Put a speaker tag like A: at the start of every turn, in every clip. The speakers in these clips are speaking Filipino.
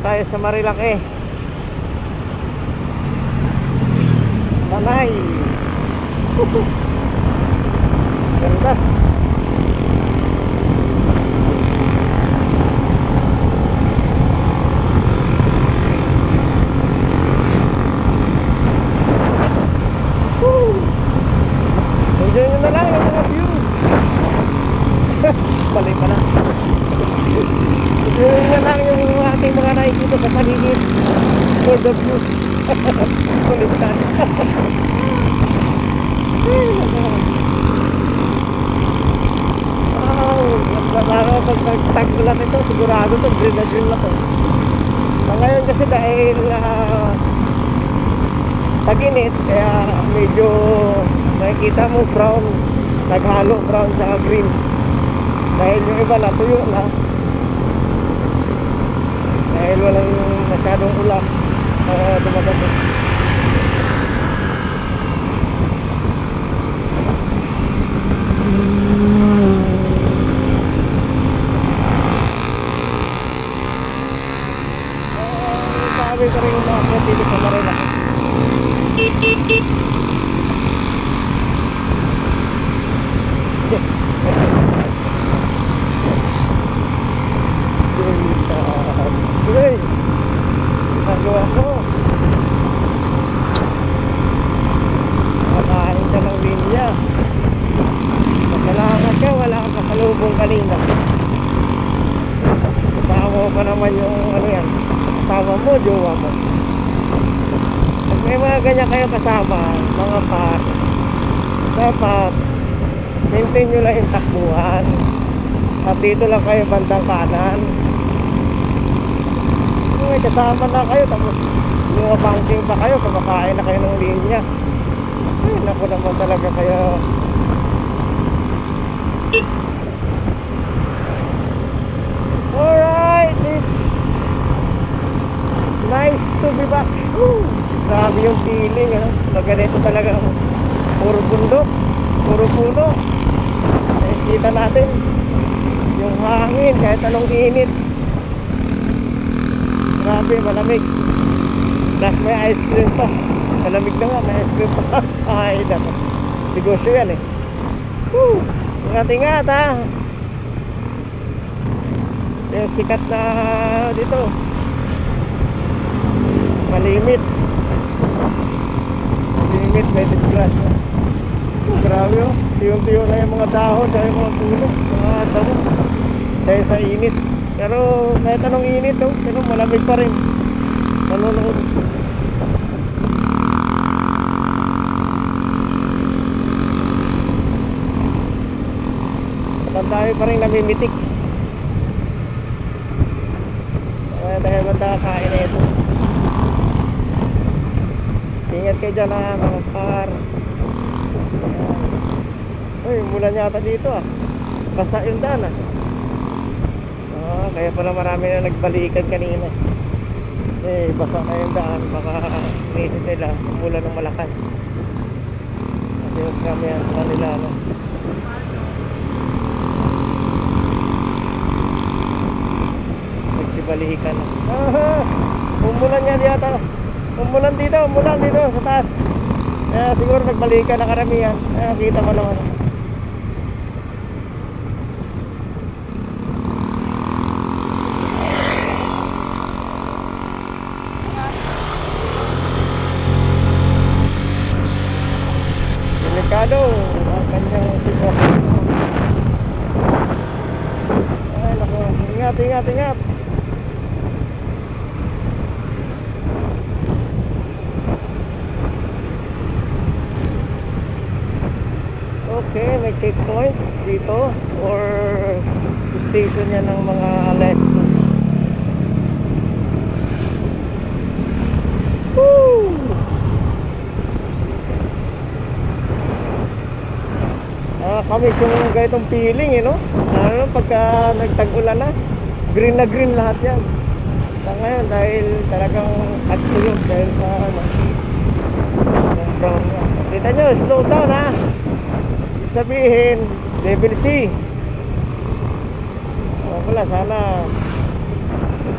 A: tayo sa Marilaki. Manay. Ganda. Enjoy nyo na lang yung mga view. Balik pa na. Enjoy nyo lang yung ating mga nakikita sa paligid. For the view. Kulitan. Wow, pag tag-ulan ito, sigurado ito, green na green na ito. Ngayon kasi dahil tag-init, kaya medyo nakikita mo brown, naghalo brown sa green. Dahil yung iba na tuyo na, dahil walang masyadong ulan dumadating. Sabi ko rin yung mga dito sa Marilaki. Hey, nagawa ko. Makain ka ng linya. Masalamat ka, wala kang kasalubong kanina. Kasama pa naman yung ano yan, kasama mo, jowa mo. Pag may mga ganyan kayo kasama, mga par, dapat maintain nyo lang yung takbuhan. At dito lang kayo bandang kanan. Kung may kasama na kayo, tapos yung banking pa kayo, kumakain na kayo ng linya. Ay, naku naman talaga kayo. Alright, it's nice to be back. Woo! Grabe yung feeling, maganito talaga. Puro bundok, puro puno. Kita natin yung hangin, kahit anong init. Grabe, malamig. Plus may ice cream pa. Malamig na nga, may ice cream pa. Ay, dapat negosyo yan eh. Woo! Ingat-ingat ha. Yung sikat na dito, malimit. Malimit, may disgrasya. Grabe oh, tiyong-tiyo na yung mga dahon dahil mga puno, mga damo dahil sa init. Pero kahit anong init oh, pero malamig pa rin. Nanonood. Tayo pa rin namimitik. Dahil banda kain na ito. Ingat kayo dyan ha, mga par. Uy, umulan yata dito ah. Basta yung daan ah. Kaya pala marami na nagbalikan kanina. Basta na yung daan. Baka inisip nila umulan ng malakas. Kasi yung kami yan sa nila no? Nagsibalikan umulan yan yata. Umulan dito sa taas. Kaya siguro nagbalikan na karamihan. Kita mo naman. Delikado ang kanyang sitwasyon. Ay naku, ingat. Okay, may checkpoint dito or station yan ng mga Alesco. Woo! Kami yung ganitong feeling no? Ano pagka nagtag-ulan na, green lahat yan. Sa ngayon dahil talagang agtulog dahil sa ano, brown yan. Kita nyo, slow down ha. Sabihin level C. Wala, sana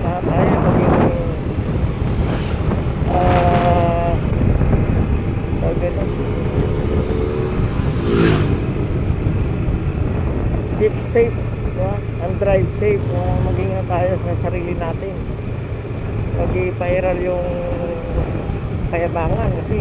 A: tayo maging tawag ganun, keep safe, diba? And drive safe, maging tayo sa sarili natin, pag ipairal yung kayabangan kasi